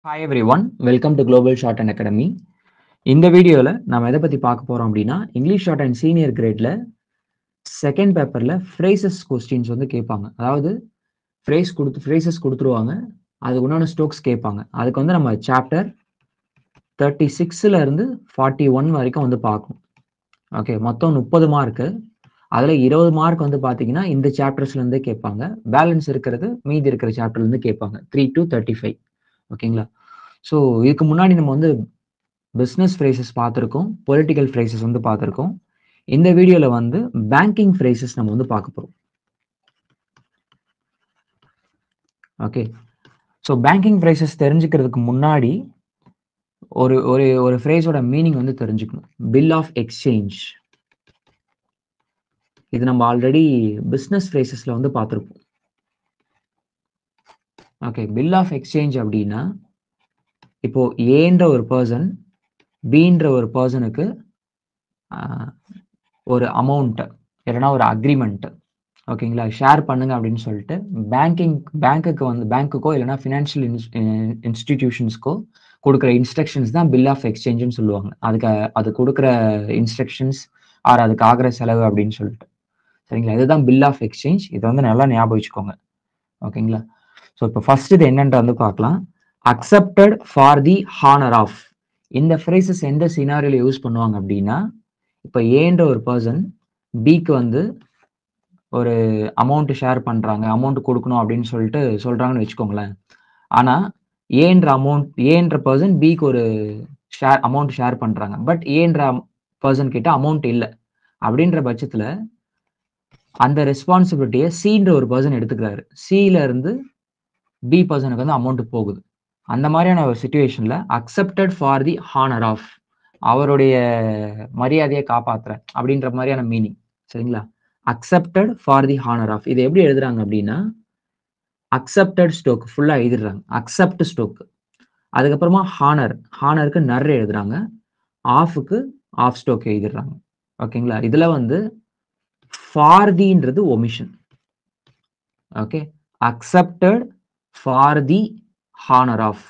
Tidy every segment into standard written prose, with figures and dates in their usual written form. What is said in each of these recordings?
Hi everyone, welcome to Global Shorthand Academy. இந்த வீடியோவில் நம்ம எதை பற்றி பார்க்க போகிறோம் அப்படின்னா இங்கிலீஷ் ஷார்ட் அண்ட் சீனியர் கிரேடில் செகண்ட் பேப்பரில் ஃப்ரேசஸ் கொஸ்டின்ஸ் வந்து கேட்பாங்க. அதாவது ஃப்ரேசஸ் கொடுத்துருவாங்க, அதுக்கு உண்டான ஸ்டோக்ஸ் கேட்பாங்க. அதுக்கு வந்து நம்ம சாப்டர் 36 இருந்து 41 வரைக்கும் வந்து பார்க்கணும். ஓகே, மொத்தம் 30 மார்க்கு. அதில் 20 மார்க் வந்து பார்த்தீங்கன்னா இந்த சாப்டர்ஸ்லேருந்தே கேட்பாங்க. பேலன்ஸ் இருக்கிறது மீதி இருக்கிற சாப்டர்லேருந்து கேட்பாங்க 3 to 35. ஓகேங்களா? ஸோ இதுக்கு முன்னாடி நம்ம வந்து பிஸ்னஸ் ஃப்ரேசஸ் பார்த்துருக்கோம், பொலிட்டிக்கல் ஃப்ரேசஸ் வந்து பார்த்துருக்கோம். இந்த வீடியோவில் வந்து பேங்கிங் ஃப்ரேசஸ் நம்ம வந்து பார்க்க போகிறோம். ஓகே, ஸோ பேங்கிங் ஃப்ரேசஸ் தெரிஞ்சுக்கிறதுக்கு முன்னாடி ஒரு ஒரு ஒரு ஃப்ரேஸோட மீனிங் வந்து தெரிஞ்சுக்கணும். பில் ஆஃப் எக்ஸ்சேஞ்ச், இது நம்ம ஆல்ரெடி பிஸ்னஸ் ஃப்ரேசஸில் வந்து பார்த்துருப்போம். ஓகே, பில் ஆஃப் எக்ஸ்சேஞ்ச் அப்படின்னா இப்போ ஏன்ற ஒரு பர்சன் பீன்ற ஒரு பர்சனுக்கு ஒரு அமௌண்ட்டு இல்லைன்னா ஒரு அக்ரிமெண்ட், ஓகேங்களா, ஷேர் பண்ணுங்க அப்படின்னு சொல்லிட்டு பேங்க்குக்கோ இல்லைன்னா ஃபினான்ஷியல் இன்ஸ்டிடியூஷன்ஸ்க்கோ கொடுக்குற இன்ஸ்ட்ரக்ஷன்ஸ் தான் பில் ஆஃப் எக்ஸ்சேஞ்சுன்னு சொல்லுவாங்க. அது கொடுக்குற இன்ஸ்ட்ரக்ஷன்ஸ் ஆர் அதுக்கு ஆகிற செலவு அப்படின்னு சொல்லிட்டு, சரிங்களா. இதுதான் பில் ஆஃப் எக்ஸ்சேஞ்ச். இதை வந்து நல்லா ஞாபகம் வச்சுக்கோங்க, ஓகேங்களா. ஸோ இப்போ ஃபர்ஸ்ட் இது என்னன்ட்டு வந்து பார்க்கலாம். Accepted for the honour of. இந்த ஃப்ரேசஸ் எந்த சினாரியோல யூஸ் பண்ணுவாங்க அப்படின்னா, இப்போ ஏன்ற ஒரு பர்சன் பிக்கு வந்து ஒரு அமௌண்ட் ஷேர் பண்ணுறாங்க, அமௌண்ட் கொடுக்கணும் அப்படின்னு சொல்லிட்டு சொல்கிறாங்கன்னு வச்சுக்கோங்களேன். ஆனால் ஏன்ற பர்சன் பிக்கு ஒரு அமௌண்ட் ஷேர் பண்ணுறாங்க. பட் ஏன்ற பர்சன் கிட்ட அமௌண்ட் இல்லை. அப்படின்ற பட்சத்தில் அந்த ரெஸ்பான்சிபிலிட்டியை சின்ற ஒரு பர்சன் எடுத்துக்கிறாரு. சில இருந்து பி பர்சனுக்கு வந்து அமௌண்ட் போகுது. அந்த மாதிரியான ஒரு சுச்சுவேஷன்ல accepted for the honour of, அவருடைய மரியாதையை காப்பாத்துற அப்படின்ற மாதிரியான மீனிங், சரிங்களா. Accepted for the honour of இதை எப்படி எழுதுறாங்க அப்படின்னா, அக்செப்டட் ஸ்டோக் ஃபுல்லா எழுதிடுறாங்க, அக்செப்ட் ஸ்டோக். அதுக்கப்புறமா ஹானருக்கு நர் எழுதுறாங்க, ஆஃபுக்கு ஆஃப் ஸ்டோக் எழுதிடுறாங்க, ஓகேங்களா. இதுல வந்து ஃபார் தின்றது omission. Okay, accepted for the honour of.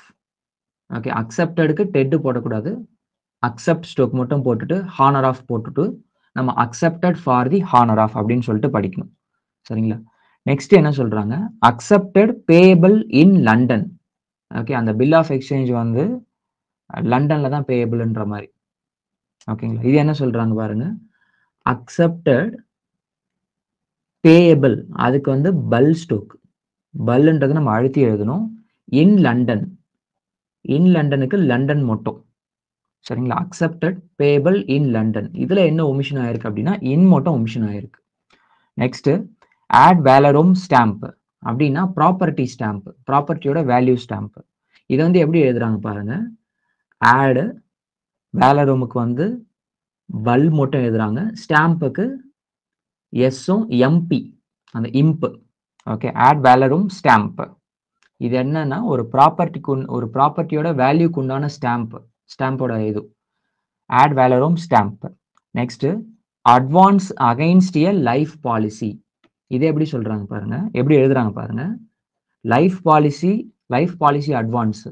Okay, அக்செப்டடுக்கு டெட் போடக்கூடாது, அக்செப்ட் ஸ்டோக் மட்டும் போட்டுட்டு ஹானர் ஆஃப் போட்டுட்டு நம்ம accepted for the honour of அப்படின்னு சொல்லிட்டு படிக்கணும், சரிங்களா. நெக்ஸ்ட் என்ன சொல்றாங்க, accepted payable in London. Okay, அந்த பில் ஆஃப் எக்ஸ்சேஞ்ச் வந்து லண்டன்ல தான் பேயபிள்ன்ற மாதிரி, ஓகேங்களா. இது என்ன சொல்றாங்க பாருங்க, அக்செப்டட் பேயபிள், அதுக்கு வந்து பல் ஸ்டோக், பல்ன்றது நம்ம அழுத்தி எழுதணும். இன் லண்டன், இன் லண்டனுக்கு லண்டன் மட்டும், சரிங்களா. Accepted payable in London. இதுல என்ன ஒமிஷன் ஆயிருக்கு அப்படின்னா இன் மட்டும் ஒமிஷன் ஆயிருக்கு. நெக்ஸ்ட் ஆட் வேலரும் ஸ்டாம்ப் அப்படின்னா ப்ராப்பர்ட்டி ஸ்டாம்ப், ப்ராப்பர்ட்டியோட வேல்யூ ஸ்டாம்ப். இதை வந்து எப்படி எழுதுறாங்க பாருங்க, ஆட் வேலரூமுக்கு வந்து பல் மட்டும் எழுதுறாங்க, ஸ்டாம்புக்கு எஸ்ஸும் எம்பி அந்த இம்ப். Okay, ad valorem stamp. இது என்னன்னா ஒரு ப்ராப்பர்ட்டியோட வேல்யூக்கு உண்டான ஸ்டாம்போட இது ad valorem stamp. Next advance against a life policy. இது எப்படி சொல்றாங்க பாருங்க, எப்படி எழுதுறாங்க பாருங்க, life policy advance.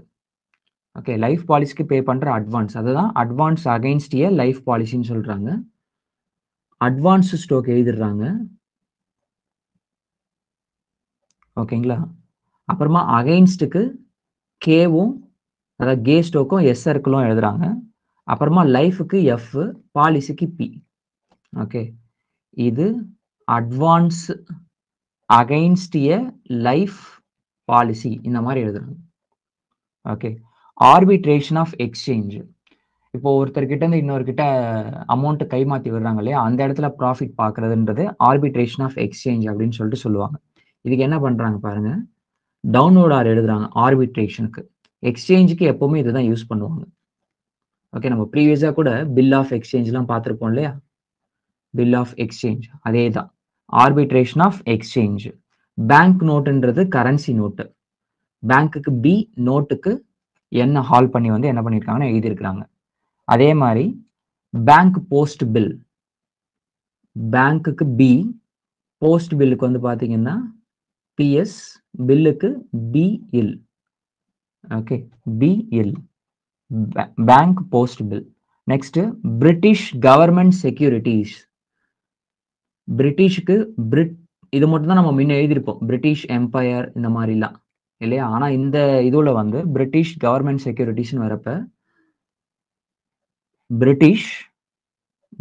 Okay, life பாலிசிக்கு பே பண்ற அட்வான்ஸ், அதுதான் அட்வான்ஸ் அகைன்ஸ்ட் எ லைஃப் பாலிசின்னு சொல்றாங்க. அட்வான்ஸ் ஸ்டோக் எழுதிடுறாங்க, ஓகேங்களா. அப்புறமா அகைன்ஸ்டுக்கு கேவும் அதாவது கே ஸ்டோக்கும் எஸ் சர்க்கிளும் எழுதுறாங்க. அப்புறமா லைஃபுக்கு எஃப், பாலிசிக்கு பி. ஓகே, இது advance against a life policy இந்த மாதிரி எழுதுறாங்க. Okay, arbitration of exchange. இப்போ ஒருத்தர்கிட்ட இருந்து இன்னொருக்கிட்ட அமௌண்ட் கைமாற்றி விடுறாங்க இல்லையா, அந்த இடத்துல ப்ராஃபிட் பார்க்கறதுன்றது ஆர்பிட்ரேஷன் ஆஃப் எக்ஸ்சேஞ்ச் அப்படின்னு சொல்லிட்டு சொல்லுவாங்க. இதுக்கு என்ன பண்றாங்க பாருங்க, டவுன்லோட் ஆர் எழுதுறாங்க. ஆர்பிட்ரேஷனுக்கு, எக்ஸ்சேஞ்சுக்கு எப்பவுமே இதுதான் யூஸ் பண்ணுவாங்க. ஓகே, நம்ம ப்ரீவியஸா கூட பில் ஆஃப் எக்ஸ்சேஞ்ச்லாம் பார்த்துருப்போம் இல்லையா, பில் ஆஃப் எக்ஸ்சேஞ்ச் அதே தான், ஆர்பிட்ரேஷன் ஆஃப் எக்ஸ்சேஞ்ச். பேங்க் நோட்டுன்றது கரன்சி நோட்டு, பேங்க்குக்கு பி, நோட்டுக்கு என்ன ஹால் பண்ணி வந்து என்ன பண்ணியிருக்காங்கன்னு எழுதியிருக்கிறாங்க. அதே மாதிரி பேங்க் போஸ்ட் பில், பேங்க்குக்கு பி, போஸ்ட் பில்லுக்கு வந்து பார்த்தீங்கன்னா பிஎஸ், பில்லுக்கு BL. Okay, BL bank post bill. Next British government securities. பிரிட்டிஷ்க்கு இது மட்டும் தான் நம்ம முன்ன எழுதியிருப்போம், பிரிட்டிஷ் எம்பையர் இந்த மாதிரிலாம் இல்லையா. ஆனா இந்த இதுல வந்து பிரிட்டிஷ் கவர்மெண்ட் செக்யூரிட்டிஸ்னு வரப்ப பிரிட்டிஷ்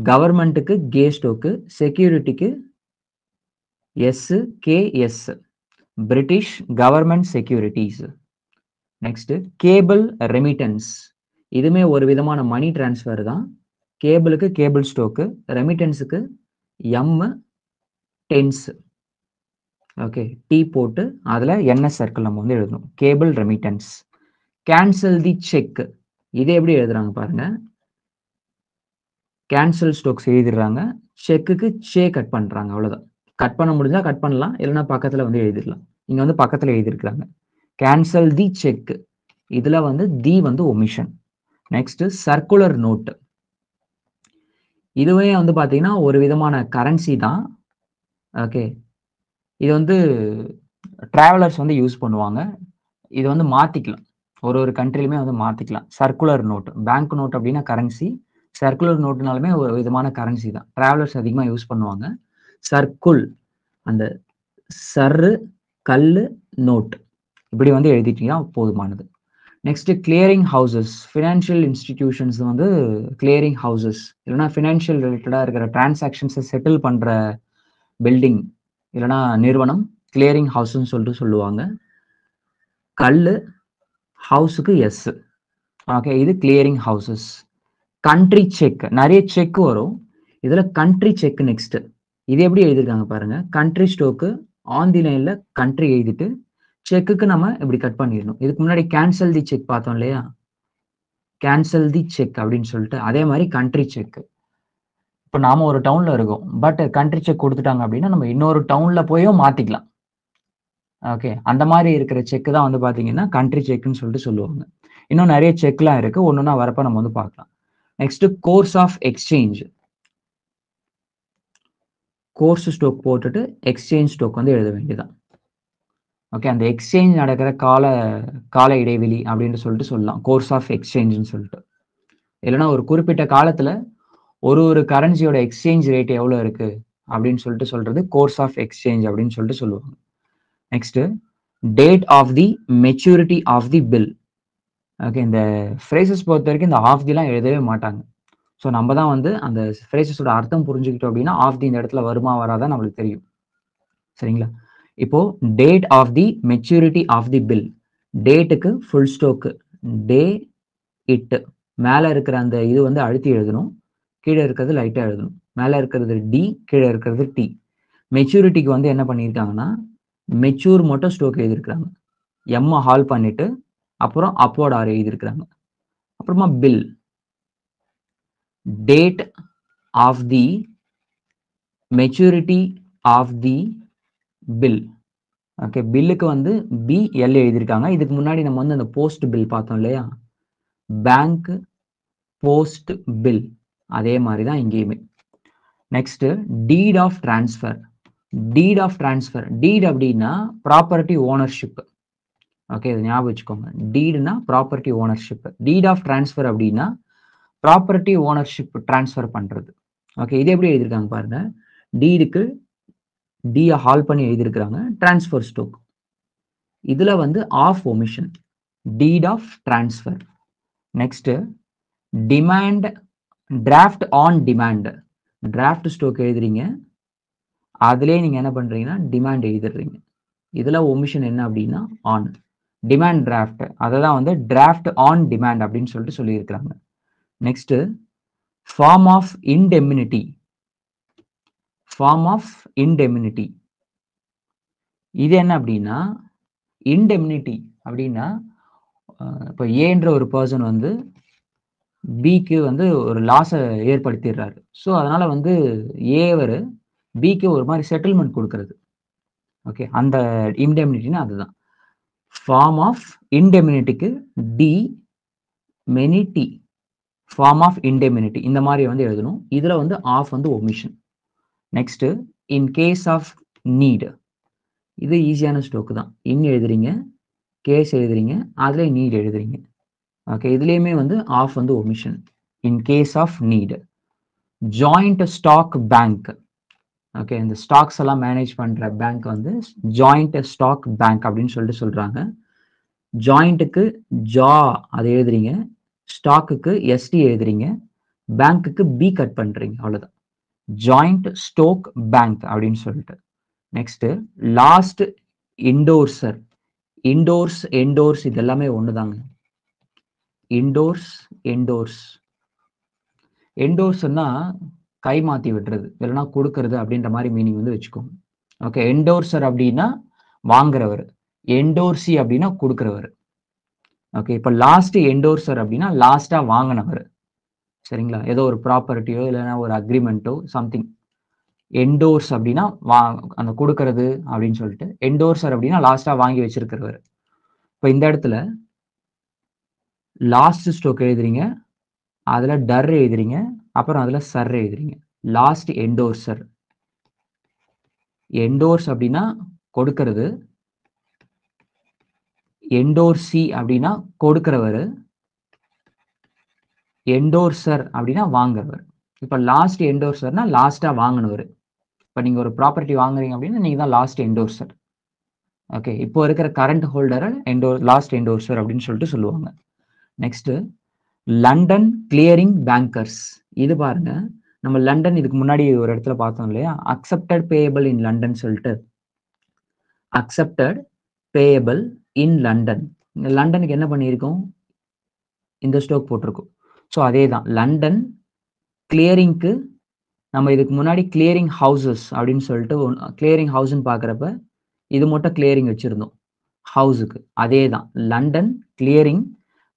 கவர்மெண்ட்டுக்கு கே ஸ்டோக்கு, செக்யூரிட்டிக்கு S British government securities. Next cable remittance. இதுமே ஒரு விதமான மணி டிரான்ஸ்ஃபர் தான். கேபிளுக்கு கேபிள் ஸ்டோக்கு, ரெமிட்டன்ஸுக்கு டென்ஸ். ஓகே, டி போட்டு அதுல என்எஸ் சர்க்கிள் நம்ம வந்து எழுதணும். Cable remittance. Cancel the cheque. இது எப்படி எழுதுறாங்க பாருங்க, கேன்சல் ஸ்டோக்ஸ் எழுதிடுறாங்க, செக்குக்கு சே கட் பண்றாங்க, அவ்வளவுதான். கட் பண்ண முடிஞ்சா கட் பண்ணலாம், இல்லைன்னா பக்கத்துல வந்து எழுதிடலாம். இங்க வந்து பக்கத்துல எழுதியிருக்கிறாங்க கேன்சல் தி செக். இதுல வந்து தி வந்து ஒமிஷன். Next circular note. இதுவே வந்து பாத்தீங்கன்னா ஒரு விதமான கரன்சி தான். ஓகே, இது வந்து டிராவலர்ஸ் வந்து யூஸ் பண்ணுவாங்க. இது வந்து மாத்திக்கலாம், ஒரு கண்ட்ரிலுமே வந்து மாத்திக்கலாம். சர்க்குலர் நோட், பேங்க் நோட் அப்படின்னா கரன்சி, சர்க்குலர் நோட்னாலுமே ஒரு விதமான கரன்சி தான். டிராவலர்ஸ் அதிகமா யூஸ் பண்ணுவாங்க. சர்க்குல், அந்த சர்ரு கல்லு நோட், இப்படி வந்து எழுதிட்டீங்கன்னா போதுமானது. Next clearing houses. Financial institutions வந்து கிளியரிங் ஹவுசஸ், இல்லைன்னா ஃபினான்ஷியல் ரிலேட்டடா இருக்கிற டிரான்சாக்ஷன்ஸை செட்டில் பண்ற பில்டிங் இல்லைன்னா நிறுவனம் கிளியரிங் ஹவுஸ்ன்னு சொல்லிட்டு சொல்லுவாங்க. கல்லு, ஹவுஸுக்கு எஸ். ஓகே, இது கிளியரிங் ஹவுசஸ். கண்ட்ரி செக், நிறைய செக் வரும், இதுல கண்ட்ரி செக் நெக்ஸ்ட். இது எப்படி எழுதிருக்காங்க பாருங்க, கண்ட்ரி ஸ்டோக்கு ஆன் தி லைன்ல கண்ட்ரி எழுதிட்டு செக்குக்கு நம்ம இப்படி கட் பண்ணிடணும். இதுக்கு முன்னாடி கேன்சல் தி செக் பார்த்தோம் இல்லையா, கேன்சல் தி செக் அப்படின்னு சொல்லிட்டு, அதே மாதிரி கண்ட்ரி செக். இப்போ நாம ஒரு டவுன்ல இருக்கோம், பட் கண்ட்ரி செக் கொடுத்துட்டாங்க அப்படின்னா நம்ம இன்னொரு டவுன்ல போயும் மாத்திக்கலாம். ஓகே, அந்த மாதிரி இருக்கிற செக் தான் வந்து பாத்தீங்கன்னா கண்ட்ரி செக்னு சொல்லிட்டு சொல்லுவாங்க. இன்னும் நிறைய செக்லாம் இருக்கு, ஒன்னொன்னா வரப்ப நம்ம வந்து பார்க்கலாம். Next course of exchange. Course stroke போட்டுட்டு எக்ஸ்சேஞ்ச் ஸ்டோக் வந்து எழுத வேண்டியதான். ஓகே, அந்த எக்ஸ்சேஞ்ச் நடக்கிற கால இடைவெளி அப்படின்னு சொல்லிட்டு சொல்லலாம், கோர்ஸ் ஆஃப் எக்ஸ்சேஞ்சுன்னு சொல்லிட்டு. இல்லைன்னா ஒரு குறிப்பிட்ட காலத்துல ஒரு கரன்சியோட எக்ஸ்சேஞ்ச் ரேட் எவ்வளவு இருக்கு அப்படின்னு சொல்லிட்டு சொல்றது கோர்ஸ் ஆஃப் எக்ஸ்சேஞ்ச் அப்படின்னு சொல்லிட்டு சொல்லுவாங்க. Next date of the maturity of the bill. Okay, இந்த ஃப்ரேசஸ் பொறுத்த வரைக்கும் இந்த ஆஃப் திலாம் எழுதவே மாட்டாங்க. ஸோ நம்ம தான் வந்து அந்த ஃப்ரேசஸோட அர்த்தம் புரிஞ்சுக்கிட்டோம் அப்படின்னா ஆஃப் தி இந்த இடத்துல வருமா வராதான் நம்மளுக்கு தெரியும். சரிங்களா, இப்போ date of the maturity of the bill. டேட்டுக்கு ஃபுல் ஸ்டோக்கு டே இட், மேல இருக்கிற அந்த இது வந்து அழுத்தி எழுதணும், கீழே இருக்கிறது லைட்டா எழுதணும். மேல இருக்கிறது டி, கீழே இருக்கிறது டி. மெச்சூரிட்டிக்கு வந்து என்ன பண்ணியிருக்காங்கன்னா மெச்சூர் மட்டும் ஸ்டோக் எழுதியிருக்கிறாங்க, எம் ஹால் பண்ணிட்டு அப்புறம் அப்போர்ட் ஆர் எழுதியிருக்கிறாங்க. அப்புறமா bill, date of the maturity of the bill. Okay, பில்லுக்கு வந்து பிஎல் எழுதியிருக்காங்க. இதுக்கு முன்னாடி நம்ம வந்து அந்த போஸ்ட் பில் பார்த்தோம் இல்லையா, பேங்க் போஸ்ட் பில், அதே மாதிரி தான் இங்கேயுமே. Next deed of transfer. Deed of transfer, deed அப்படின்னா ப்ராப்பர்ட்டி ஓனர்ஷிப். ஓகே, இது ஞாபகம் வச்சுக்கோங்க, டீடுனா property ownership, deed of transfer அப்படின்னா ப்ராப்பர்ட்டி ஓனர்ஷிப் டிரான்ஸ்ஃபர் பண்றது. ஓகே, இது எப்படி எழுதியிருக்காங்க பாருங்க, டீடுக்கு டி ஹால் பண்ணி எழுதியிருக்கிறாங்க, டிரான்ஸ்ஃபர் ஸ்டோக். இதுல வந்து of omission, deed of transfer. Next demand, draft on demand. Draft stroke எழுதுறீங்க, அதுலேயே நீங்க என்ன பண்றீங்கன்னா டிமாண்ட் எழுதிடுறீங்க. இதுல ஒமிஷன் என்ன அப்படின்னா ஆன், டிமாண்ட் டிராஃப்ட், அதை தான் வந்து டிராஃப்ட் ஆன் டிமாண்ட் அப்படின்னு சொல்லிட்டு சொல்லியிருக்கிறாங்க. Next form of indemnity. Form of indemnity இது என்ன அப்படின்னா, இன்டெமினிட்டி அப்படின்னா இப்போ ஏன்ற ஒரு பர்சன் வந்து பிக்கு வந்து ஒரு லாஸை ஏற்படுத்திடுறாரு. ஸோ அதனால வந்து ஏவர் பிக்கு ஒரு மாதிரி செட்டில்மெண்ட் கொடுக்கறது. ஓகே, அந்த இன்டெமினிட்டினா அதுதான். ஃபார்ம் ஆஃப் இன்டெமினிட்டிக்கு டி மெனிட்டி, ஃபார்ம் ஆஃப் இன்டெமினிட்டி இந்த மாதிரி வந்து எழுதணும். இதுல வந்து ஆஃப் வந்து omission. Next in case of need, இது ஈஸியான ஸ்டோக்கு தான். இன் எழுதுறீங்க, கேஸ் எழுதுறீங்க, அதுல நீட் எழுதுறீங்க. ஓகே, இதுலயுமே வந்து ஆஃப் வந்து omission. In case of need. Joint stock bank. Okay, இந்த ஸ்டாக்ஸ் எல்லாம் மேனேஜ் பண்ற பேங்க் வந்து ஜாயிண்ட் ஸ்டாக் பேங்க் அப்படின்னு சொல்லிட்டு சொல்றாங்க. ஜாயிண்ட்டுக்கு ஜா அதை எழுதுறீங்க, ஸ்டாக்குக்கு எஸ்டி எழுதுறீங்க, பேங்க்குக்கு பி கட் பண்றீங்க, அவ்வளவுதான். ஜாயிண்ட் ஸ்டோக் பேங்க் அப்படின்னு சொல்லிட்டு. Next last இண்டோர்சர். இண்டோர்ஸ் எண்டோர்ஸ் இது எல்லாமே ஒண்ணுதாங்க. இண்டோர்ஸ் எண்டோர்ஸ். எண்டோர்ஸ்னா கை மாத்தி விடுறது, இல்லைன்னா கொடுக்கறது அப்படின்ற மாதிரி மீனிங் வந்து வச்சுக்கோங்க. ஓகே, எண்டோர்சர் அப்படின்னா வாங்குறவர், எண்டோர்சி அப்படின்னா கொடுக்குறவர். ஓகே, இப்போ லாஸ்ட் எண்டோர்சர் அப்படின்னா லாஸ்டா வாங்கினவர். சரிங்களா, ஏதோ ஒரு ப்ராப்பர்ட்டியோ இல்லைன்னா ஒரு அக்ரிமெண்ட்டோ சம்திங். எண்டோர்ஸ் அப்படின்னா அந்த கொடுக்கறது அப்படின்னு சொல்லிட்டு, எண்டோர்சர் அப்படின்னா லாஸ்டா வாங்கி வச்சிருக்கிறவர். இப்போ இந்த இடத்துல லாஸ்ட் ஸ்டோக் எழுதுறீங்க, அதுல டர் எழுதுறீங்க, அப்புறம் அதுல சர் எழுதுறீங்க. லாஸ்ட் எண்டோர்சர். எண்டோர்ஸ் அப்படின்னா கொடுக்கிறது, எண்டோர்சி அப்படின்னா கொடுக்கிறவர், எண்டோர்சர் அப்படின்னா வாங்குறவர். இப்ப லாஸ்ட் எண்டோர்சர்னா லாஸ்டா வாங்கினவர். இப்ப நீங்க ஒரு ப்ராப்பர்ட்டி வாங்குறீங்க அப்படின்னா நீங்க தான் லாஸ்ட் எண்டோர்சர். ஓகே, இப்போ இருக்கிற கரண்ட் ஹோல்டரை லாஸ்ட் எண்டோர்சர் அப்படின்னு சொல்லிட்டு சொல்லுவாங்க. Next London clearing bankers. இது பாருங்க, நம்ம லண்டன் இதுக்கு முன்னாடி ஒரு இடத்துல பார்த்தோம் இல்லையா, அக்செப்டட் பேயபிள் இன் லண்டன் சொல்லிட்டு. Accepted payable in London. லண்டனுக்கு என்ன பண்ணியிருக்கோம், இந்த ஸ்டோக் போட்டிருக்கோம். ஸோ அதே தான் லண்டன் கிளியரிங்க்கு. நம்ம இதுக்கு முன்னாடி கிளியரிங் ஹவுசஸ் அப்படின்னு சொல்லிட்டு கிளியரிங் ஹவுஸ்ன்னு பார்க்குறப்ப இது மட்டும் கிளியரிங் வச்சிருந்தோம் ஹவுஸுக்கு. அதே தான் லண்டன் கிளியரிங்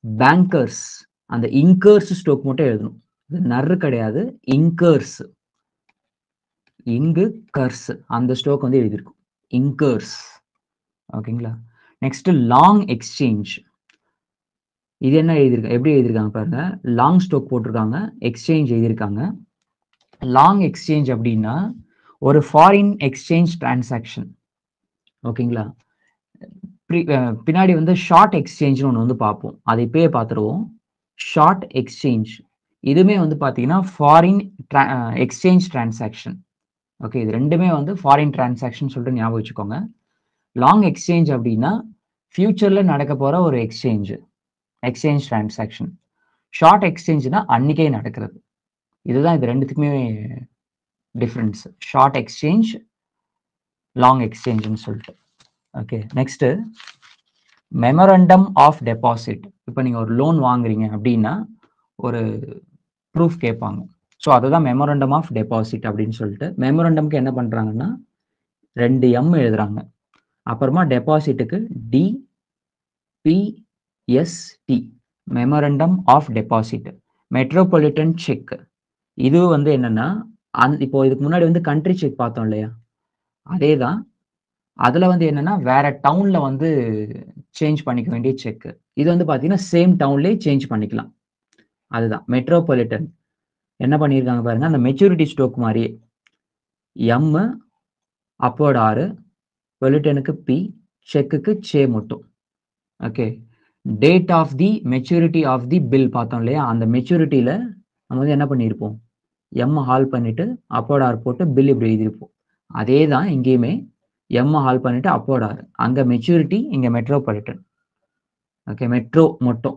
பேங்கர்ஸ். அந்த இங்கர்ஸ் ஸ்டோக் மட்டும் எழுதணும். இது நர்ரு கிடையாது, இங்கர்ஸ். இங்கு கர்ஸ் அந்த ஸ்டோக் வந்து எழுதியிருக்கும், இங்கர்ஸ். ஓகேங்களா. Next long exchange. இது என்ன எழுதியிருக்காங்க, எப்படி எழுதியிருக்காங்க பாருங்க. லாங் ஸ்டோக் போட்டிருக்காங்க, எக்ஸ்சேஞ்ச் எழுதியிருக்காங்க. லாங் எக்ஸ்சேஞ்ச் அப்படின்னா ஒரு ஃபாரின் எக்ஸ்சேஞ்ச் டிரான்சாக்ஷன். ஓகேங்களா. பின்னாடி வந்து ஷார்ட் எக்ஸ்சேஞ்ச்னு ஒன்று வந்து பார்ப்போம், அதை இப்பயே பார்த்துருவோம். ஷார்ட் எக்ஸ்சேஞ்ச் இதுவுமே வந்து பார்த்தீங்கன்னா ஃபாரின் எக்ஸ்சேஞ்ச் டிரான்சாக்ஷன். ஓகே, இது ரெண்டுமே வந்து ஃபாரின் டிரான்சாக்ஷன் சொல்லிட்டு ஞாபகம் வச்சுக்கோங்க. லாங் எக்ஸ்சேஞ்ச் அப்படின்னா ஃபியூச்சர்ல நடக்க போற ஒரு எக்ஸ்சேஞ்ச் டிரான்சாக்ஷன். ஷார்ட் எக்ஸ்சேஞ்ச்னா அன்னைக்கே நடக்கிறது. இதுதான் இது ரெண்டுத்துக்குமே டிஃபரன்ஸ், ஷார்ட் எக்ஸ்சேஞ்ச் லாங் எக்ஸ்சேஞ்ச்னு சொல்லிட்டு. Okay, next memorandum of deposit. இப்போ நீங்க ஒரு லோன் வாங்குறீங்க அப்படின்னா ஒரு ப்ரூஃப் கேட்பாங்க. ஸோ அதுதான் மெமரண்டம் ஆஃப் டெபாசிட் அப்படின்னு சொல்லிட்டு. மெமரண்டம்க்கு என்ன பண்றாங்கன்னா 2 எம் எழுதுறாங்க, அப்புறமா டெபாசிட்டுக்கு DPST, memorandum of deposit. Metropolitan cheque. இது வந்து என்னன்னா இப்போ இதுக்கு முன்னாடி வந்து கண்ட்ரி செக் பார்த்தோம் இல்லையா, அதே தான். அதுல வந்து என்னன்னா வேற டவுன்ல வந்து சேஞ்ச் பண்ணிக்க வேண்டிய செக். இது வந்து பாத்தீங்கன்னா சேம் டவுன்லயே சேஞ்ச் பண்ணிக்கலாம். அதுதான் மெட்ரோபாலிட்டன். என்ன பண்ணியிருக்காங்க பாருங்க, அந்த மெச்சூரிட்டி ஸ்டோக் மாதிரியே எம், அப்போர்ட் ஆர், பொலிட்டனுக்கு பி, செக்குக்கு சே மட்டும். Okay, date of the maturity of the bill பார்த்தோம் இல்லையா, அந்த மெச்சூரிட்டியில நம்ம வந்து என்ன பண்ணியிருப்போம், எம் ஹால் பண்ணிட்டு அப்போர்ட் ஆர் போட்டு பில் இப்படி எழுதியிருப்போம். அதே தான் இங்கேயுமே எம் ஹால் பண்ணிட்டு அப்போர்ட் ஆர், அங்க மெச்சூரிட்டி, இங்க மெட்ரோபாலிட்டன். ஓகே, மெட்ரோ மட்டும்.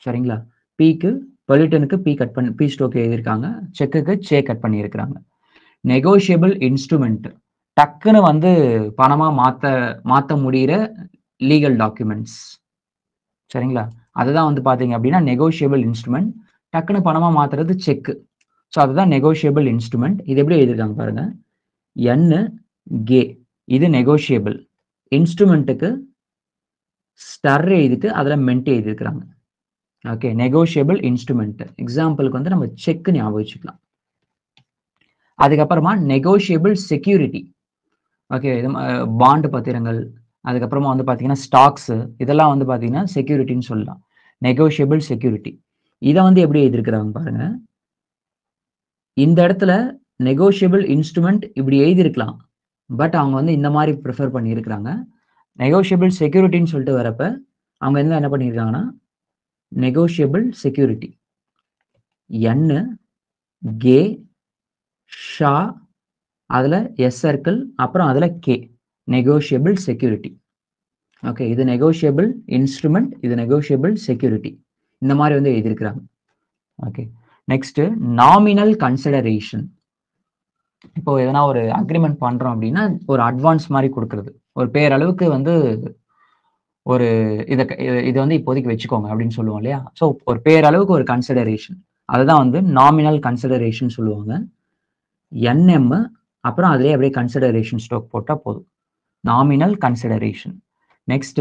சரிங்களா. பிக்கு பொலிட்டனுக்கு பி கட் பண்ணி பி ஸ்டோக் எழுதியிருக்காங்க, செக்குக்கு சே கட் பண்ணி இருக்கிறாங்க. நெகோஷியபிள் இன்ஸ்ட்ருமெண்ட், டக்குன்னு வந்து பணமா மாத்த முடிகிற லீகல் டாக்குமெண்ட்ஸ். சரிங்களா, அதுதான் வந்து பாத்தீங்க அப்படின்னா நெகோஷியபிள் இன்ஸ்ட்ருமெண்ட். டக்குன்னு பணமா மாத்துறது செக். ஸோ அதுதான் நெகோஷியபிள் இன்ஸ்ட்ருமெண்ட். இது எப்படி எழுதியிருக்காங்க பாருங்க, என் கே, இது நெகோஷியபிள். இன்ஸ்ட்ருமெண்ட்டுக்கு ஸ்டர் எழுதிட்டு அதுல மென்ட் எழுதியிருக்கிறாங்க. Okay, negotiable instrument. எக்ஸாம்பிளுக்கு வந்து நம்ம செக் ஞாபகம் வச்சுக்கலாம். அதுக்கப்புறமா நெகோஷியபிள் செக்யூரிட்டி. ஓகே, இது பாண்டு பத்திரங்கள், அதுக்கப்புறமா வந்து பாத்தீங்கன்னா ஸ்டாக்ஸ், இதெல்லாம் வந்து பாத்தீங்கன்னா செக்யூரிட்டின்னு சொல்லலாம். Negotiable security. இதை வந்து எப்படி எழுதியிருக்கிறாங்க பாருங்க, இந்த இடத்துல நெகோஷியபிள் இன்ஸ்ட்ருமெண்ட் இப்படி எழுதியிருக்கலாம், பட் அவங்க வந்து இந்த மாதிரி ப்ரிஃபர் பண்ணியிருக்கிறாங்க. நெகோஷியபிள் செக்யூரிட்டின்னு சொல்லிட்டு வரப்ப அவங்க என்ன பண்ணியிருக்காங்கன்னா negotiable security N K Shah அதில் எஸ் சர்க்கிள் அப்புறம் அதில் கே நெகோஷியபிள் செக்யூரிட்டி. ஓகே, இது நெகோஷியபிள் இன்ஸ்ட்ருமெண்ட், இது நெகோஷியபிள் செக்யூரிட்டி, இந்த மாதிரி வந்து எழுதியிருக்கிறாங்க. Okay, next nominal consideration. இப்போ எதனா ஒரு அக்ரிமெண்ட் பண்றோம் அப்படின்னா ஒரு அட்வான்ஸ் மாதிரி கொடுக்கறது, ஒரு பேரளவுக்கு வந்து ஒரு இதை வந்து இப்போதைக்கு வச்சுக்கோங்க அப்படின்னு சொல்லுவோம் இல்லையா. ஸோ ஒரு பேரளவுக்கு ஒரு கன்சிடரேஷன், அதுதான் வந்து நாமினல் கன்சிடரேஷன் சொல்லுவாங்க. என்எம் அப்புறம் அதுலேயே அப்படியே கன்சிடரேஷன் ஸ்டோக் போட்டால் போதும், nominal consideration. Next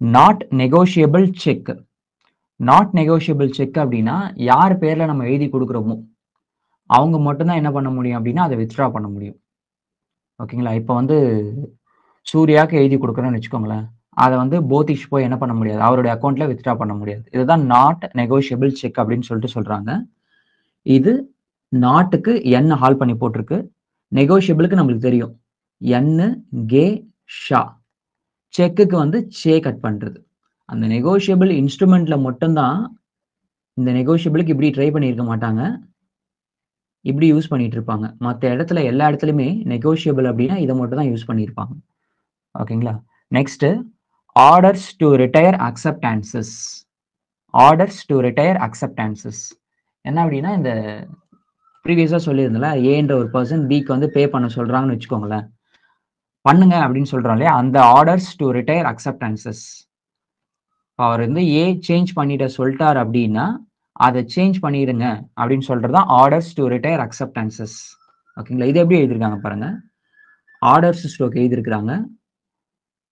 not negotiable check. Not negotiable check அப்படின்னா யார் பேர்ல நம்ம எழுதி கொடுக்குறோமோ அவங்க மட்டும்தான் என்ன பண்ண முடியும் அப்படின்னா அதை வித்ட்ரா பண்ண முடியும். ஓகேங்களா, இப்போ வந்து சூர்யாவுக்கு எழுதி கொடுக்குறோன்னு வச்சுக்கோங்களேன், அதை வந்து போதிஷ் போய் என்ன பண்ண முடியாது, அவருடைய அக்கௌண்ட்ல வித்ட்ரா பண்ண முடியாது. இதுதான் நாட் நெகோஷியபிள் செக் அப்படின்னு சொல்லிட்டு சொல்றாங்க. இது நாட்டுக்கு என்ன ஹால் பண்ணி போட்டிருக்கு, நெகோஷியபிளுக்கு நம்மளுக்கு தெரியும் என் கே ஷா, செக்குக்கு வந்து சே கட் பண்றது. அந்த நெகோஷியபிள் இன்ஸ்ட்ருமெண்ட்ல மட்டும்தான் இந்த நெகோஷியபிளுக்கு இப்படி ட்ரை பண்ணியிருக்க மாட்டாங்க, இப்படி யூஸ் பண்ணிட்டு இருப்பாங்க. மற்ற இடத்துல எல்லா இடத்துலையுமே நெகோஷியபிள் அப்படின்னா இதை மட்டும் தான் யூஸ் பண்ணியிருப்பாங்க. ஓகேங்களா, next orders to retire acceptances. Orders to retire acceptances என்ன அப்படின்னா, இந்த ப்ரீவியஸாக சொல்லியிருந்தல ஏன்ற ஒரு பர்சன் பிக்கு வந்து பே பண்ண சொல்றாங்கன்னு வச்சுக்கோங்களேன், பண்ணுங்க அப்படின்னு சொல்றோம் இல்லையா, அந்த ஆர்டர்ஸ் டு ரிட்டையர் அக்செப்டான்சஸ். அவர் வந்து ஏ சேஞ்ச் பண்ணிட்ட சொல்லிட்டார் அப்படின்னா அதை சேஞ்ச் பண்ணிடுங்க அப்படின்னு சொல்றதுதான் ஆர்டர்ஸ் டு ரிட்டையர் அக்செப்டான்சஸ். ஓகேங்களா, இது எப்படி எழுதிருக்காங்க பாருங்க, ஆர்டர்ஸ் ஸ்டோக் எழுதிருக்கிறாங்க,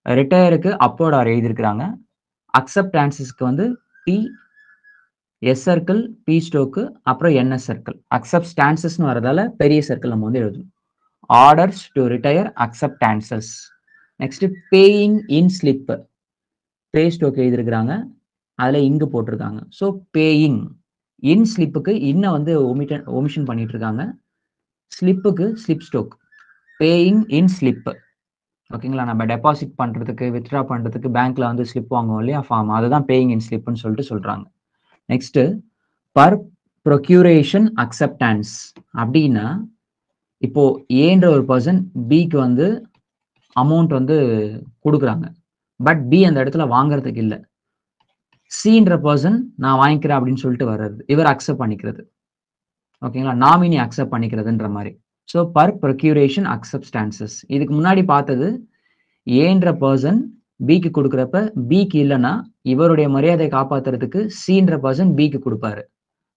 ரிட்டையருக்கு அப்போர்ட் ஆர் எழுதிருக்கிறாங்க, அக்செப்டான்சஸ்க்கு வந்து பி எஸ் சர்க்கிள் பி ஸ்டோக்கு அப்புறம் என்எஸ் சர்க்கிள், அக்செப்டான்சஸ்னு வரதால பெரிய சர்க்கிள் நம்ம வந்து எழுதணும், orders to retire acceptances. Next paying in slip, pay stroke எழுதிருக்கிறாங்க, அதில் இங்கு போட்டிருக்காங்க. ஸோ பேயிங் இன் ஸ்லிப்புக்கு இன்னும் வந்து ஒமிஷன் பண்ணிட்டு இருக்காங்க, ஸ்லிப்புக்கு slip stroke, paying in slip. ஓகேங்களா, நம்ம டெபாசிட் பண்ணுறதுக்கு வித்ட்ரா பண்ணுறதுக்கு பேங்க்ல வந்து ஸ்லிப் வாங்குவோம் இல்லையா ஃபார்ம், அதுதான் பேயிங் இன் ஸ்லிப்னு சொல்லிட்டு சொல்றாங்க. நெக்ஸ்ட் பர் ப்ரொக்யூரேஷன் அக்செப்டான்ஸ் அப்படின்னா, இப்போ ஏன்ற ஒரு பர்சன் பிக்கு வந்து அமௌண்ட் வந்து கொடுக்குறாங்க, பட் பி அந்த இடத்துல வாங்குறதுக்கு இல்லை, சின்ற பர்சன் நான் வாங்கிக்கிறேன் அப்படின்னு சொல்லிட்டு வர்றது, இவர் அக்செப்ட் பண்ணிக்கிறது. ஓகேங்களா, நாமினி அக்செப்ட் பண்ணிக்கிறதுன்ற மாதிரி. So per procuration acceptances. இதுக்கு முன்னாடி பார்த்தது ஏன்ற பர்சன் பிக்கு கொடுக்குறப்ப பிக்கு இல்லைன்னா இவருடைய மரியாதையை காப்பாத்துறதுக்கு சின்ற பர்சன் பிக்கு கொடுப்பாரு,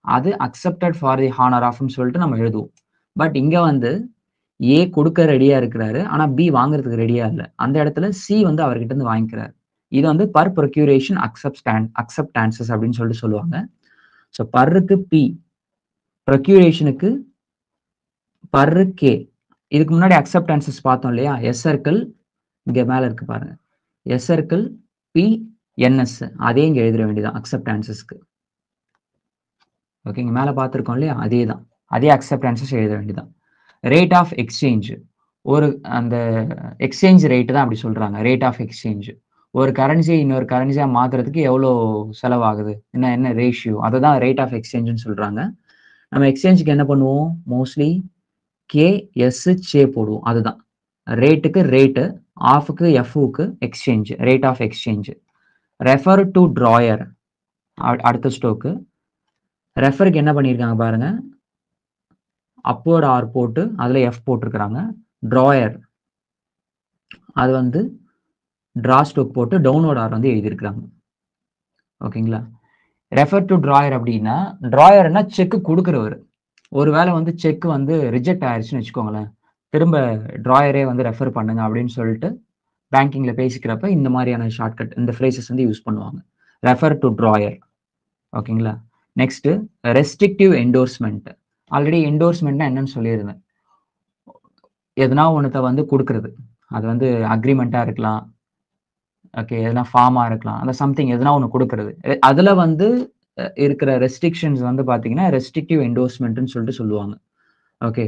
அது அக்செப்டட் ஃபார் தி ஹானர் ஆஃப்னு சொல்லிட்டு நம்ம எழுதுவோம். பட் இங்க வந்து ஏ கொடுக்க ரெடியா இருக்கிறாரு, ஆனா பி வாங்குறதுக்கு ரெடியா இல்லை, அந்த இடத்துல சி வந்து அவர்கிட்ட இருந்து வாங்கிக்கிறாரு. இது வந்து பர் ப்ரொக்யூரேஷன் அக்செப்டான்சஸ் அப்படின்னு சொல்லிட்டு சொல்லுவாங்க. ஸோ பர்ருக்கு பி, ப்ரொக்யூரேஷனுக்கு பர்ரு கே. இதுக்கு முன்னாடி அக்செப்டான்சஸ் பார்த்தோம் இல்லையா, எஸ் சர்க்கிள் இங்க மேல இருக்கு பாருங்க, எஸ் சர்க்கிள் பி என்எஸ், அதே இங்க எழுத வேண்டியதான் அக்செப்டான்சஸ்க்கு. ஓகேங்க, மேல பார்த்துருக்கோம் இல்லையா, அதே தான், அதே அக்செப்டான்சஸ் எழுத வேண்டியதான். ரேட் ஆஃப் எக்ஸ்சேஞ்ச், ஒரு அந்த எக்ஸ்சேஞ்ச் ரேட்டு தான் அப்படி சொல்றாங்க, ரேட் ஆஃப் எக்ஸ்சேஞ்ச். ஒரு கரன்சியை இன்னொரு கரன்சியா மாத்துறதுக்கு எவ்வளோ செலவாகுது, என்ன ரேஷியோ, அதை தான் ரேட் ஆஃப் எக்ஸ்சேஞ்சுன்னு சொல்றாங்க. நம்ம எக்ஸ்சேஞ்சுக்கு என்ன பண்ணுவோம், மோஸ்ட்லி கே எஸ் சே போடுவோம், அதுதான் ரேட்டுக்கு ரேட்டு, ஆஃபுக்கு எஃப்க்கு exchange, rate of exchange. Refer to drawer அடுத்த ஸ்டோக்கு, ரெஃபருக்கு என்ன பண்ணியிருக்காங்க பாருங்க, அப்போர்ட் ஆர் போட்டு அதுல எஃப் போட்டிருக்கிறாங்க, ட்ராயர் அது வந்து டிரா ஸ்டோக் போட்டு டவுன்லோட் ஆர் வந்து எழுதியிருக்கிறாங்க. ஓகேங்களா, ரெஃபர் டு ட்ராயர் அப்படின்னா, ட்ராயர்னா செக் கொடுக்குறவர், ஒருவேளை வந்து செக் வந்து ரிஜெக்ட் ஆயிடுச்சுன்னு வச்சுக்கோங்களேன், திரும்ப ட்ராயரே வந்து ரெஃபர் பண்ணுங்க அப்படின்னு சொல்லிட்டு பேங்கிங்ல பேசிக்கிறப்ப இந்த மாதிரியான ஷார்ட்கட், இந்த ஃப்ரேசஸ் வந்து யூஸ் பண்ணுவாங்க, ரெஃபர் டு ட்ராயர். ஓகேங்களா, நெக்ஸ்ட் ரெஸ்ட்ரிக்டிவ் என்டோர்ஸ்மெண்ட். ஆல்ரெடி என்டோர்ஸ்மெண்ட்னா என்னன்னு சொல்லியிருந்தேன், எதனா ஒன்றத்தை வந்து கொடுக்கறது, அது வந்து அக்ரிமெண்ட்டாக இருக்கலாம், ஓகே எதனா ஃபார்மாக இருக்கலாம், அந்த சம்திங் எதனா ஒன்று கொடுக்கறது, அதில் வந்து இருக்கிற ரெஸ்ட்ரிக்ஷன்ஸ் வந்து பார்த்தீங்கன்னா ரெஸ்ட்ரிக்டிவ் என்டோர்ஸ்மெண்ட்னு சொல்லிட்டு சொல்லுவாங்க. ஓகே,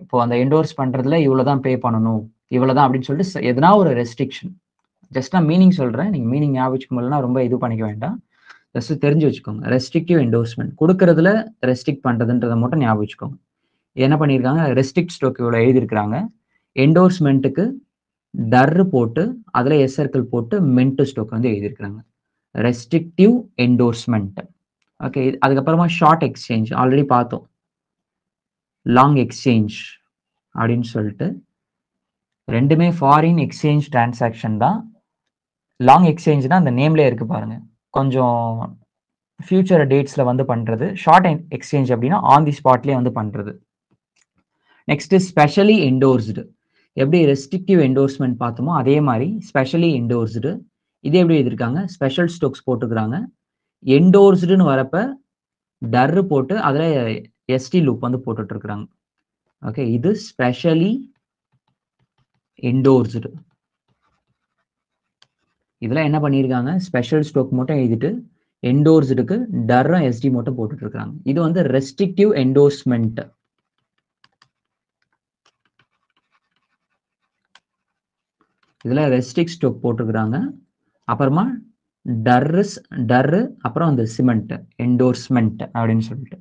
இப்போ அந்த என்டோர்ஸ் பண்ணுறதுல இவ்வளோ தான் பே பண்ணணும், இவ்வளோ தான் அப்படின்னு சொல்லிட்டு எதனா ஒரு ரெஸ்ட்ரிக்ஷன், ஜஸ்ட் நான் மீனிங் சொல்றேன். நீங்க மீனிங் ஞாபகம் வச்சுக்க முடியலன்னா ரொம்ப இது பண்ணிக்க வேண்டாம். ஜஸ்ட் தெரிஞ்சு வச்சுக்கோங்க. ரெஸ்ட்ரிக்டிவ் என்டோர்ஸ்மெண்ட் கொடுக்கறதுல ரெஸ்ட்ரிக்ட் பண்றதுன்றதை மட்டும் ஞாபகம் வச்சுக்கோங்க. என்ன பண்ணியிருக்காங்க, ரெஸ்ட்ரிக்ட் ஸ்ட்ரோக் இவ்வளோ எழுதியிருக்கிறாங்க. என்டோர்ஸ்மெண்ட்டுக்கு டர் போட்டு அதில் எஸ் சர்க்கிள் போட்டு மென்ட் ஸ்ட்ரோக் வந்து எழுதியிருக்கிறாங்க. Restrictive endorsement. ஓகே, அதுக்கப்புறமா ஷார்ட் எக்ஸ்சேஞ்ச் ஆல்ரெடி பார்த்தோம். லாங் எக்ஸ்சேஞ்ச் அப்படின்னு சொல்லிட்டு ரெண்டுமே ஃபாரின் எக்ஸ்சேஞ்ச் டிரான்சாக்ஷன் தான். லாங் எக்ஸ்சேஞ்ச்னா அந்த நேம்லேயே இருக்கு பாருங்க, கொஞ்சம் ஃபியூச்சர் டேட்ஸில் வந்து பண்ணுறது. ஷார்ட் எக்ஸ்சேஞ்ச் அப்படின்னா ஆன் தி ஸ்பாட்லேயே வந்து பண்ணுறது. Next specially endorsed. எப்படி ரெஸ்ட்ரிக்டிவ் என்டோர்ஸ்மெண்ட் பார்த்தோமோ அதே மாதிரி ஸ்பெஷலி என்டோர்ஸ்டு. இது எப்படி எழுதியிருக்காங்க, ஸ்பெஷல் ஸ்டோக்ஸ் போட்டுக்கிறாங்க. என்டோர்ஸ்டுன்னு வரப்ப டர் போட்டு அதில் எஸ்டி லூப் வந்து போட்டுட்டு இருக்கிறாங்க. ஓகே, இது ஸ்பெஷலி என்டோர்ஸ்டு. இதில் என்ன பண்ணியிருக்காங்க, ஸ்பெஷல் ஸ்டோக் மட்டும் எழுதிட்டு என்டோர்ஸ்டுக்கு டர்ரும் எஸ்டி மட்டும் போட்டுட்டு இருக்காங்க. இது வந்து ரெஸ்ட்ரிக்டிவ் என்டோர்ஸ்மெண்ட். இதில் ரெஸ்ட்ரிக்ட் ஸ்டோக் போட்டுக்கிறாங்க. அப்புறமா டர்ரு அப்புறம் அந்த சிமெண்ட் என்டோர்ஸ்மெண்ட் அப்படின்னு சொல்லிட்டு.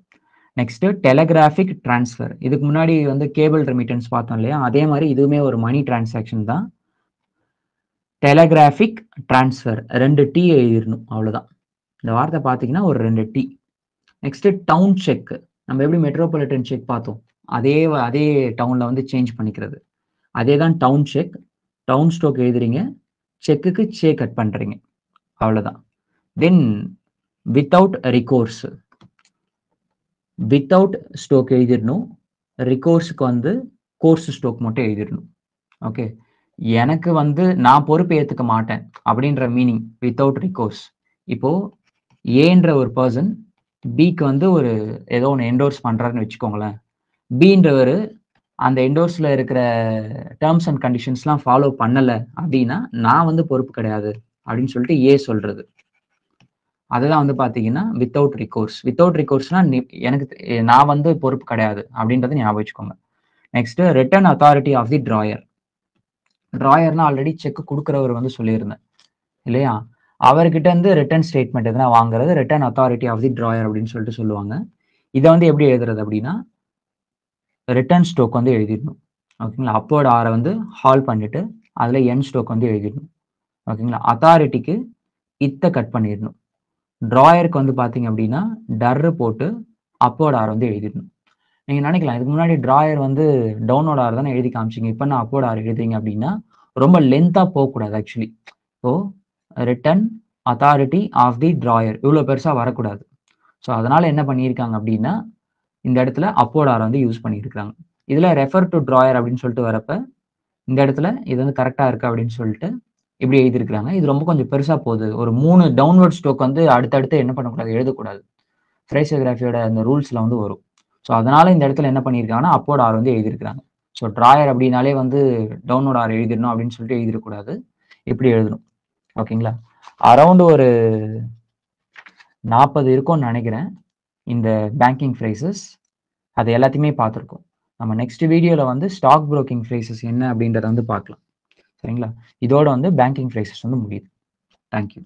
Next telegraphic transfer. இதுக்கு முன்னாடி வந்து கேபிள் ரெமிட்டன்ஸ் பார்த்தோம் இல்லையா, அதே மாதிரி இதுவுமே ஒரு மணி டிரான்சாக்ஷன் தான். டெலகிராஃபிக் டிரான்ஸ்ஃபர் 2 டி எழுதிடணும், அவ்வளோதான். இந்த வார்த்தை பார்த்தீங்கன்னா ஒரு 2 டி. Next down check. நம்ம எப்படி மெட்ரோபாலிட்டன் செக் பார்த்தோம், அதே டவுனில் வந்து சேஞ்ச் பண்ணிக்கிறது. அதே தான் டவுன் செக். டவுன் ஸ்டோக் எழுதுறீங்க, செக்குக்கு சே கட் பண்ணுறீங்க, அவ்வளோதான். தென் வித்தவுட் ரிகோர்ஸ். வித்தவுட் ஸ்டோக் எழுதிடணும், ரிகோர்ஸுக்கு வந்து கோர்ஸ் ஸ்டோக் மட்டும் எழுதிடணும். ஓகே, எனக்கு வந்து நான் பொறுப்பு ஏற்றுக்க மாட்டேன் அப்படின்ற மீனிங் வித்தவுட் ரிகோர்ஸ். இப்போ ஏன்ற ஒரு பர்சன் பிக்கு வந்து ஒரு ஏதோ ஒன்று என்டோர்ஸ் பண்ணுறாருன்னு வச்சுக்கோங்களேன். பின்றவர் அந்த என்டோர்ஸில் இருக்கிற டேர்ம்ஸ் அண்ட் கண்டிஷன்ஸ்லாம் ஃபாலோ பண்ணலை அப்படின்னா நான் வந்து பொறுப்பு கிடையாது அப்படின்னு சொல்லிட்டு ஏ சொல்றது. அதுதான் வந்து பார்த்தீங்கன்னா வித்தவுட் ரிகோர்ஸ். வித்தவுட் ரிகோர்ஸ்னா நான் வந்து பொறுப்பு கிடையாது அப்படின்றத ஞாபகம் வச்சுக்கோங்க. Next return authority of the drawer. டிராயர்னா ஆல்ரெடி செக் கொடுக்குறவர் வந்து சொல்லியிருந்தேன் இல்லையா, அவர்கிட்ட இருந்து ரிட்டர்ன் ஸ்டேட்மெண்ட் எதுனா வாங்குறது return authority of the drawer அப்படின்னு சொல்லிட்டு சொல்லுவாங்க. இதை வந்து எப்படி எழுதுறது அப்படின்னா ரிட்டர்ன் ஸ்டோக் வந்து எழுதிடணும். ஓகேங்களா, அப்போர்ட் ஆரை வந்து ஹால் பண்ணிட்டு அதில் என் ஸ்டோக் வந்து எழுதிடணும். ஓகேங்களா, அத்தாரிட்டிக்கு இத்தை கட் பண்ணிடணும். டிராயருக்கு வந்து பார்த்தீங்க அப்படின்னா டர்ரு போட்டு அப்போர்ட் ஆர் வந்து எழுதிடணும். நீங்கள் நினைக்கலாம் இதுக்கு முன்னாடி டிராயர் வந்து டவுனோட ஆர் தானே எழுதி காமிச்சிங்க, இப்போ நான் அப்போர்ட் ஆர் எழுதுறீங்க அப்படின்னா ரொம்ப லென்த்தாக போகக்கூடாது. Actually so return authority of the drawer இவ்வளோ பெருசாக வரக்கூடாது. ஸோ அதனால் என்ன பண்ணியிருக்காங்க அப்படின்னா இந்த இடத்துல அப்போர்ட் ஆர் வந்து யூஸ் பண்ணியிருக்காங்க. இதில் ரெஃபர் டு டிராயர் அப்படின்னு சொல்லிட்டு வரப்ப இந்த இடத்துல இது வந்து கரெக்டாக இருக்கு அப்படின்னு சொல்லிட்டு இப்படி எழுதியிருக்கிறாங்க. இது ரொம்ப கொஞ்சம் பெருசாக போகுது. ஒரு 3 டவுன்வர்ட் ஸ்டோக் வந்து அடுத்தடுத்து என்ன பண்ணக்கூடாது, எழுதக்கூடாது. ஃப்ரேசியோகிராஃபியோட அந்த ரூல்ஸில் வந்து வரும். ஸோ அதனால இந்த இடத்துல என்ன பண்ணியிருக்காங்கன்னா அப்போர்ட் ஆர் வந்து எழுதியிருக்கிறாங்க. ஸோ டிராயர் அப்படின்னாலே வந்து டவுன்வர்ட் ஆர் எழுதிடணும் அப்படின்னு சொல்லிட்டு எழுதிடக்கூடாது, இப்படி எழுதணும். ஓகேங்களா, அரௌண்ட் ஒரு 40 இருக்கும்னு நினைக்கிறேன் இந்த பேங்கிங் ஃப்ரேசஸ். அது எல்லாத்தையுமே பார்த்துருக்கோம். நம்ம நெக்ஸ்ட் வீடியோவில் வந்து ஸ்டாக் புரோக்கிங் ஃப்ரேசஸ் என்ன அப்படின்றத வந்து பார்க்கலாம். சரிங்களா, இதோட வந்து பேங்கிங் ஃப்ரேசஸ் வந்து முடியுது. தேங்க்யூ.